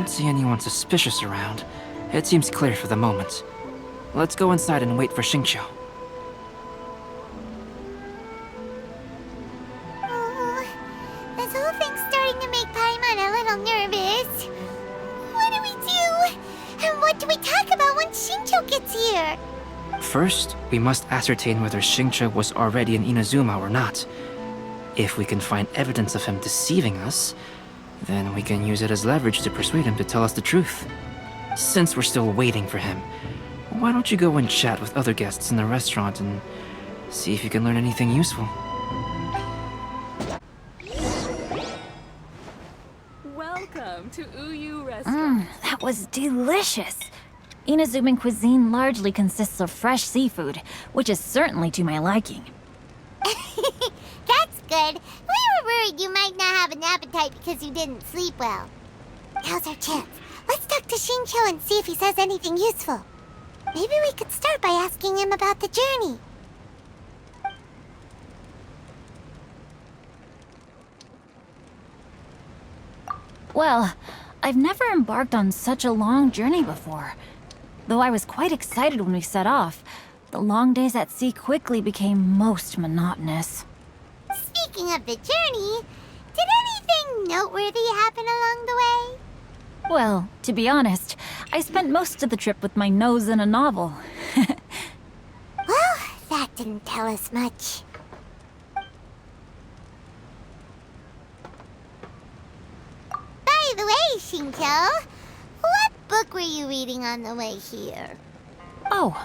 don't see anyone suspicious around. It seems clear for the moment. Let's go inside and wait for Xingqiu. Oh, this whole thing's starting to make Paimon a little nervous. What do we do? And what do we talk about when Xingqiu gets here? First, we must ascertain whether Xingqiu was already in Inazuma or not. If we can find evidence of him deceiving us, then we can use it as leverage to persuade him to tell us the truth. Since we're still waiting for him, why don't you go and chat with other guests in the restaurant and see if you can learn anything useful? Welcome to Uyuu restaurant. That was delicious. Inazuman cuisine largely consists of fresh seafood, which is certainly to my liking. That's good. We were worried you might not have an appetite because you didn't sleep well. Now's our chance. Let's talk to Xingqiu and see if he says anything useful. Maybe we could start by asking him about the journey. Well, I've never embarked on such a long journey before. Though I was quite excited when we set off, the long days at sea quickly became most monotonous. Speaking of the journey, did anything noteworthy happen along the way? Well, to be honest, I spent most of the trip with my nose in a novel. Well, that didn't tell us much. By the way, Xingqiu, what book were you reading on the way here? Oh,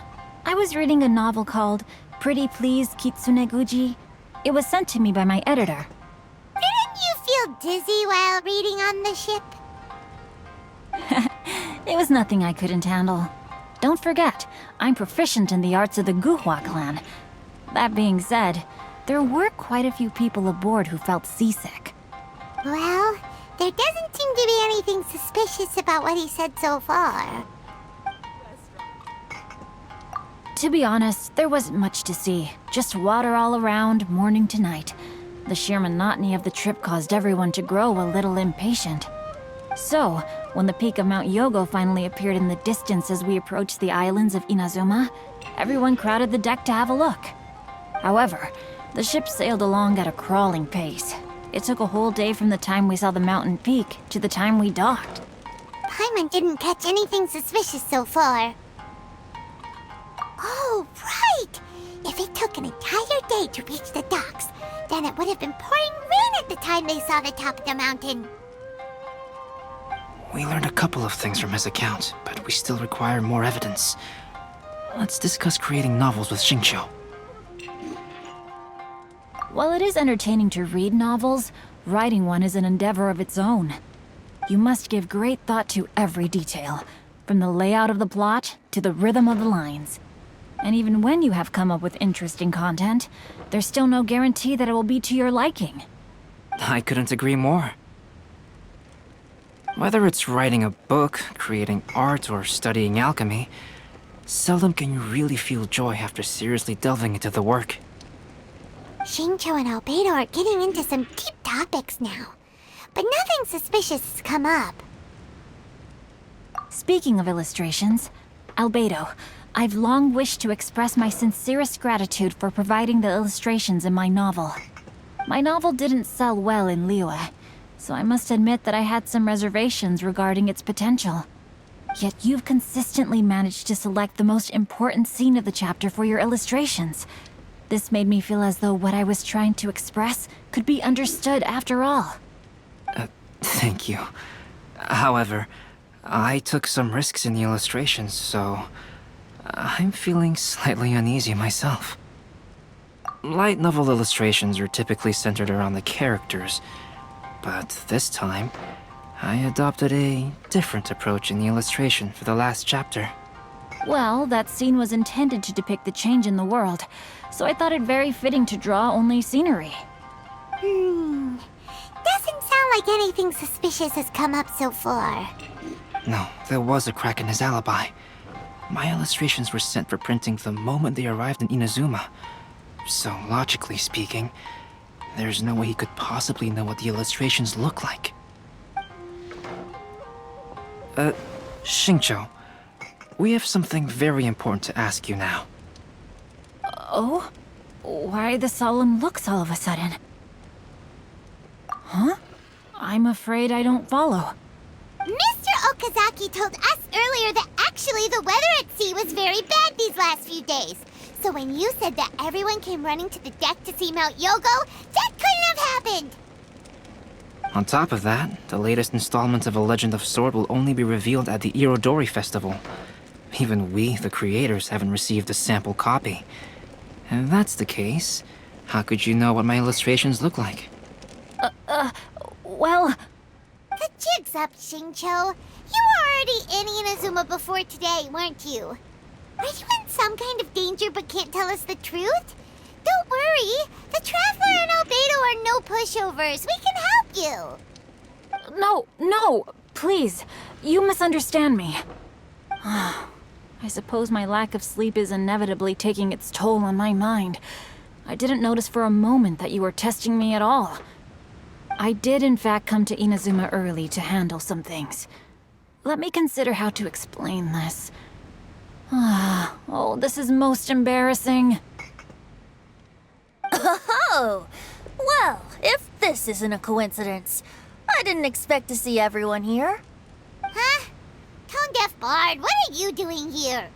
I was reading a novel called Pretty Please Kitsune Guji. It was sent to me by my editor. Didn't you feel dizzy while reading on the ship? It was nothing I couldn't handle. Don't forget, I'm proficient in the arts of the Guhua clan. That being said, there were quite a few people aboard who felt seasick. Well, there doesn't seem to be anything suspicious about what he said so far. To be honest, there wasn't much to see. Just water all around, morning to night. The sheer monotony of the trip caused everyone to grow a little impatient. So, when the peak of Mount Yogo finally appeared in the distance as we approached the islands of Inazuma, everyone crowded the deck to have a look. However, the ship sailed along at a crawling pace. It took a whole day from the time we saw the mountain peak to the time we docked. Paimon didn't catch anything suspicious so far. Oh, right! If it took an entire day to reach the docks, then it would have been pouring rain at the time they saw the top of the mountain. We learned a couple of things from his account, but we still require more evidence. Let's discuss creating novels with Xingqiu. While it is entertaining to read novels, writing one is an endeavor of its own. You must give great thought to every detail, from the layout of the plot to the rhythm of the lines. And even when you have come up with interesting content, there's still no guarantee that it will be to your liking. I couldn't agree more. Whether it's writing a book, creating art, or studying alchemy, seldom can you really feel joy after seriously delving into the work. Xingqiu and Albedo are getting into some deep topics now, but nothing suspicious has come up. Speaking of illustrations, Albedo, I've long wished to express my sincerest gratitude for providing the illustrations in my novel. My novel didn't sell well in Liyue, so I must admit that I had some reservations regarding its potential. Yet you've consistently managed to select the most important scene of the chapter for your illustrations. This made me feel as though what I was trying to express could be understood after all. Thank you. However, I took some risks in the illustrations, so I'm feeling slightly uneasy myself. Light novel illustrations are typically centered around the characters, but this time, I adopted a different approach in the illustration for the last chapter. Well, that scene was intended to depict the change in the world, so I thought it very fitting to draw only scenery. Doesn't sound like anything suspicious has come up so far. No, there was a crack in his alibi. My illustrations were sent for printing the moment they arrived in Inazuma. So, logically speaking, there's no way he could possibly know what the illustrations look like. Xingqiu, we have something very important to ask you now. Oh? Why the solemn looks all of a sudden? Huh? I'm afraid I don't follow. Mr. Okazaki told us earlier that actually the weather at sea was very bad these last few days. So when you said that everyone came running to the deck to see Mount Yogo, that couldn't have happened! On top of that, the latest installment of A Legend of Sword will only be revealed at the Irodori Festival. Even we, the creators, haven't received a sample copy. If that's the case, how could you know what my illustrations look like? Well, The jig's up, Xingqiu. You were already in Inazuma before today, weren't you? Are you in some kind of danger but can't tell us the truth? Don't worry. The Traveler and Albedo are no pushovers. We can help you. no, please. You misunderstand me. I suppose my lack of sleep is inevitably taking its toll on my mind. I didn't notice for a moment that you were testing me at all. I did in fact come to Inazuma early to handle some things. Let me consider how to explain this. Oh, this is most embarrassing. Oh, well, if this isn't a coincidence, I didn't expect to see everyone here. Huh? Tone Deaf Bard, what are you doing here?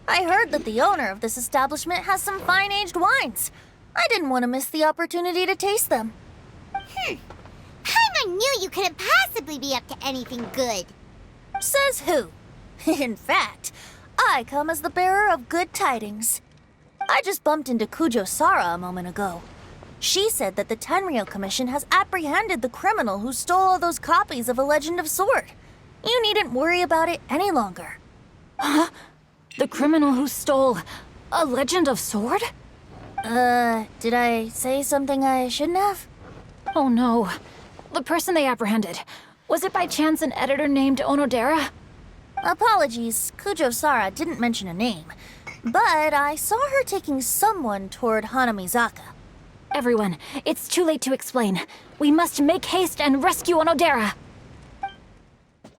I heard that the owner of this establishment has some fine-aged wines. I didn't want to miss the opportunity to taste them. Paimon knew you couldn't possibly be up to anything good. Says who? In fact, I come as the bearer of good tidings. I just bumped into Kujo Sara a moment ago. She said that the Tenryou Commission has apprehended the criminal who stole all those copies of A Legend of Sword. You needn't worry about it any longer. Huh? The criminal who stole A Legend of Sword? Did I say something I shouldn't have? Oh no. The person they apprehended. Was it by chance an editor named Onodera? Apologies, Kujo Sara didn't mention a name. But I saw her taking someone toward Hanamizaka. Everyone, it's too late to explain. We must make haste and rescue Onodera.